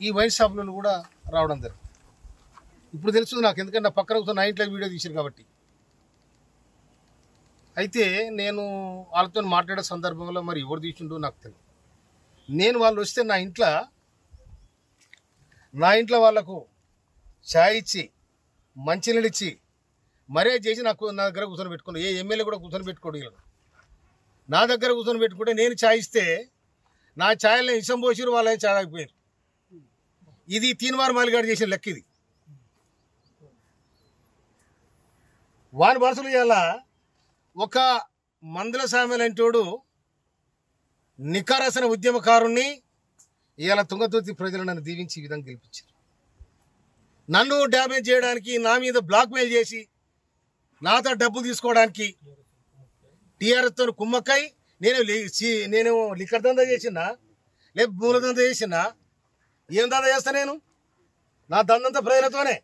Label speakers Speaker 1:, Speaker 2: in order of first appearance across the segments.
Speaker 1: ఈ వైన్ షాపులను కూడా రావడం జరిగింది. ఇప్పుడు తెలుస్తుంది నాకు, ఎందుకంటే నా పక్కన కూర్చొని నా ఇంట్లో వీడియో తీశారు కాబట్టి. అయితే నేను వాళ్ళతో మాట్లాడే సందర్భంలో మరి ఎవరు తీసిండో నాకు తెలియదు. నేను వాళ్ళు వస్తే నా ఇంట్లో వాళ్ళకు ఛాయ్ ఇచ్చి మంచినీళ్ళు ఇచ్చి మరే చేసి నా దగ్గర కూర్చొని పెట్టుకున్నాను. ఏ ఎమ్మెల్యే కూడా కూర్చొని పెట్టుకోడు. నా దగ్గర కూర్చొని పెట్టుకుంటే నేను ఛాయ్ ఇస్తే నా ఛాయల్ని ఇసం పోసిరు, వాళ్ళని ఛాయ్ ఆగిపోయారు. ఇది తీన్మార్ మాలిగాడు చేసిన లెక్క. ఇది వాని మనసులు ఇవాళ ఒక మందుల సామెలంటోడు నికారసన ఉద్యమకారుణ్ణి ఇవాళ తుంగతుర్తి ప్రజలు నన్ను దీవించి ఈ విధంగా గెలిపించారు. నన్ను డ్యామేజ్ చేయడానికి, నా మీద బ్లాక్మెయిల్ చేసి నాతో డబ్బులు తీసుకోవడానికి టీఆర్ఎస్తో కుమ్మక్కై నేను లిక్కర్ దందా చేసినా, లేక మూల దందా చేసినా, ఏం దందా చేస్తా నేను? నా దందంతా ప్రజలతోనే,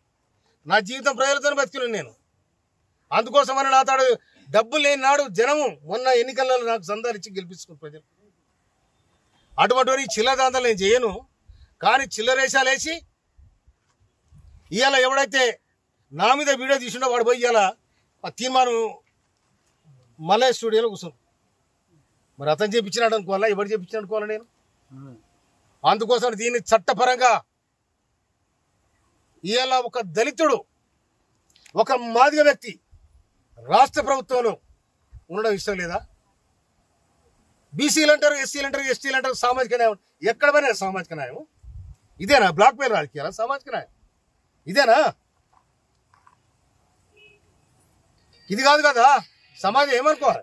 Speaker 1: నా జీవితం ప్రజలతోనే బతికినాను నేను. అందుకోసమని నాతో డబ్బులు లేని నాడు జనము మొన్న ఎన్నికల్లో నాకు సందాలు ఇచ్చి గెలిపించుకున్న ప్రజలు. అటువంటి చిల్లర దందాలు నేను చేయను. కానీ చిల్లరేషాలు వేసి ఇవాళ ఎవడైతే నా మీద వీడియో తీసుండో వాడు పోయి ఇవాళ తీర్మానం మళ్ళీ స్టూడియోలో కూర్చున్నాను. మరి అతను చేయించినాడు అనుకోవాలా, ఎవరు చేయించినాడు అనుకోవాలా నేను? అందుకోసం దీన్ని చట్టపరంగా ఇవాళ ఒక దళితుడు, ఒక మాదిగ వ్యక్తి రాష్ట్ర ప్రభుత్వంలో ఉండడం ఇష్టం లేదా? బీసీలు అంటారు, ఎస్సీలు అంటారు, ఎస్టీలు అంటారు, సామాజిక న్యాయం. ఎక్కడ పోయినా సామాజిక న్యాయం ఇదేనా? బ్లాక్ మెయిల్ రాజకీయాలా సామాజిక న్యాయం ఇదేనా? ఇది కాదు కదా. సమాజం ఏమనుకోవాలి?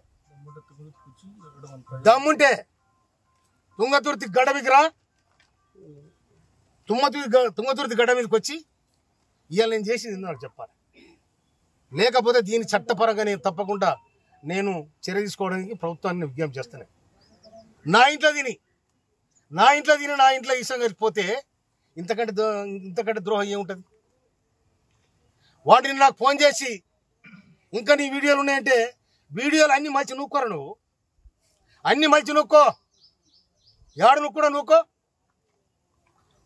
Speaker 1: దమ్ముంటే తుంగతుర్తి గడ్డ మీదకి రా, తుంగతుర్తి గడ్డ మీదకి వచ్చి ఇవాళ నేను చేసింది నాకు చెప్పాలి. లేకపోతే దీని చట్టపరంగా నేను తప్పకుండా చర్య తీసుకోవడానికి ప్రభుత్వాన్ని విజ్ఞప్తి చేస్తాను. నా ఇంట్లో తిని నా ఇంట్లో ఈసం కలిసిపోతే ఇంతకంటే ద్రోహం ఏముంటుంది? వాటిని నాకు ఫోన్ చేసి ఇంకా నీ వీడియోలు ఉన్నాయంటే, వీడియోలు అన్ని మంచి నూక్కోరా, నువ్వు అన్ని మంచి నూక్కో, ఏడు నువ్వు నూక్కో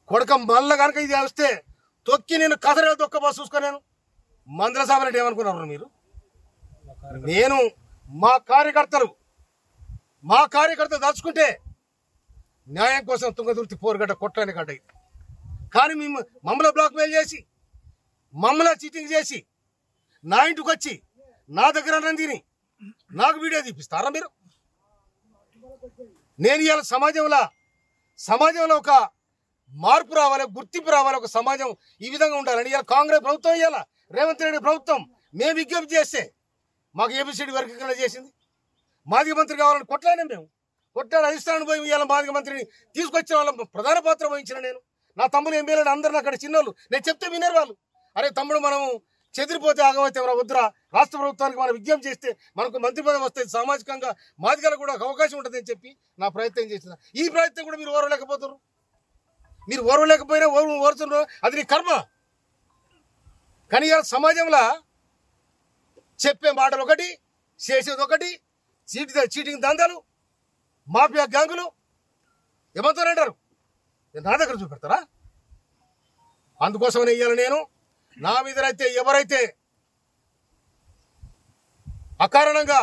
Speaker 1: కొడక. మళ్ళా కనుక ఇది వస్తే తొక్కి నేను కథరే దొక్కబో చూసుకో. నేను మందుల సాబరెడ్డి ఏమనుకున్నారు మీరు? నేను మా కార్యకర్తలు దాచుకుంటే న్యాయం కోసం తుంగతుర్తి పోరుగడ్డ కొట్టని గడ్డ ఇది. కానీ మమ్మల్ని బ్లాక్మెయిల్ చేసి, మమ్మల్ని చీటింగ్ చేసి, నా ఇంటికి వచ్చి నా దగ్గర అన్నం తిని నాకు వీడియో తీపిస్తారా మీరు? నేను ఇవాళ సమాజంలో ఒక మార్పు రావాలి, గుర్తింపు రావాలి, ఒక సమాజం ఈ విధంగా ఉండాలని ఇవాళ కాంగ్రెస్ ప్రభుత్వం, ఇవాళ రేవంత్ రెడ్డి ప్రభుత్వం మేము విజ్ఞప్తి చేస్తే మాకు ఏబిసిడి వర్గీకరణ చేసింది. మాదిగ మంత్రి కావాలని కొట్లాడినా మేము. కొట్లాడి అధిష్టానం పోయి ఇవాళ మాదిగ మంత్రిని తీసుకొచ్చిన వాళ్ళ ప్రధాన పాత్ర వహించిన నేను. నా తమ్ముడు ఎమ్మెల్యేలు అందరిని అక్కడ చిన్నోళ్ళు, నేను చెప్తే వినరు వాళ్ళు. అరే తమ్ముడు, మనము చెదిరిపోతే ఆగమైతే వద్దురా, రాష్ట్ర ప్రభుత్వానికి మనం విజ్ఞప్తి చేస్తే మనకు మంత్రి పదవి వస్తుంది, సామాజికంగా మాదిగలకు కూడా అవకాశం ఉంటుందని చెప్పి నా ప్రయత్నం చేసిన. ఈ ప్రయత్నం కూడా మీరు ఓర్వలేకపోతారు. మీరు ఓర్వలేకపోయినా ఓరుతున్నారు, అది నీ కర్మ. కానీ ఇవాళ సమాజంలో చెప్పే మాటలు ఒకటి, చేసేది ఒకటి, చీటింగ్ దందాలు, మాఫియా గ్యాంగులు ఏమంటారంటారు, నా దగ్గర చూపెడతారా? అందుకోసమనే ఇవాళ నేను నా మీద ఎవరైతే అకారణంగా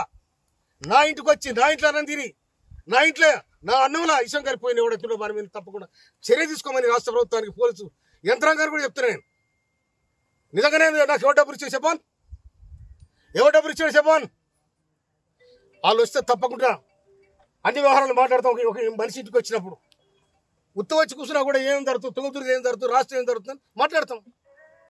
Speaker 1: నా ఇంటికి వచ్చి నా ఇంట్లో అన్నం తిని నా అన్నంలో ఇషం కలిపోయిన ఎవడెత్తుడో వారి మీద తప్పకుండా చర్య తీసుకోమని రాష్ట్ర ప్రభుత్వానికి, పోలీసు యంత్రాంగాన్ని కూడా చెప్తున్నా నేను. నిజంగానే నాకు ఎవరు డబ్బులు ఇచ్చాడు చెప్పాను. వాళ్ళు వస్తే తప్పకుండా అన్ని వ్యవహారాలు మాట్లాడతాం. ఒక మనిషి ఇంటికి వచ్చినప్పుడు ఉత్త వచ్చి కూర్చున్నా కూడా ఏం జరుగుతుంది, తుంగతుర్తి ఏం జరుగుతుంది, రాష్ట్రం ఏం జరుగుతుందని మాట్లాడతాం.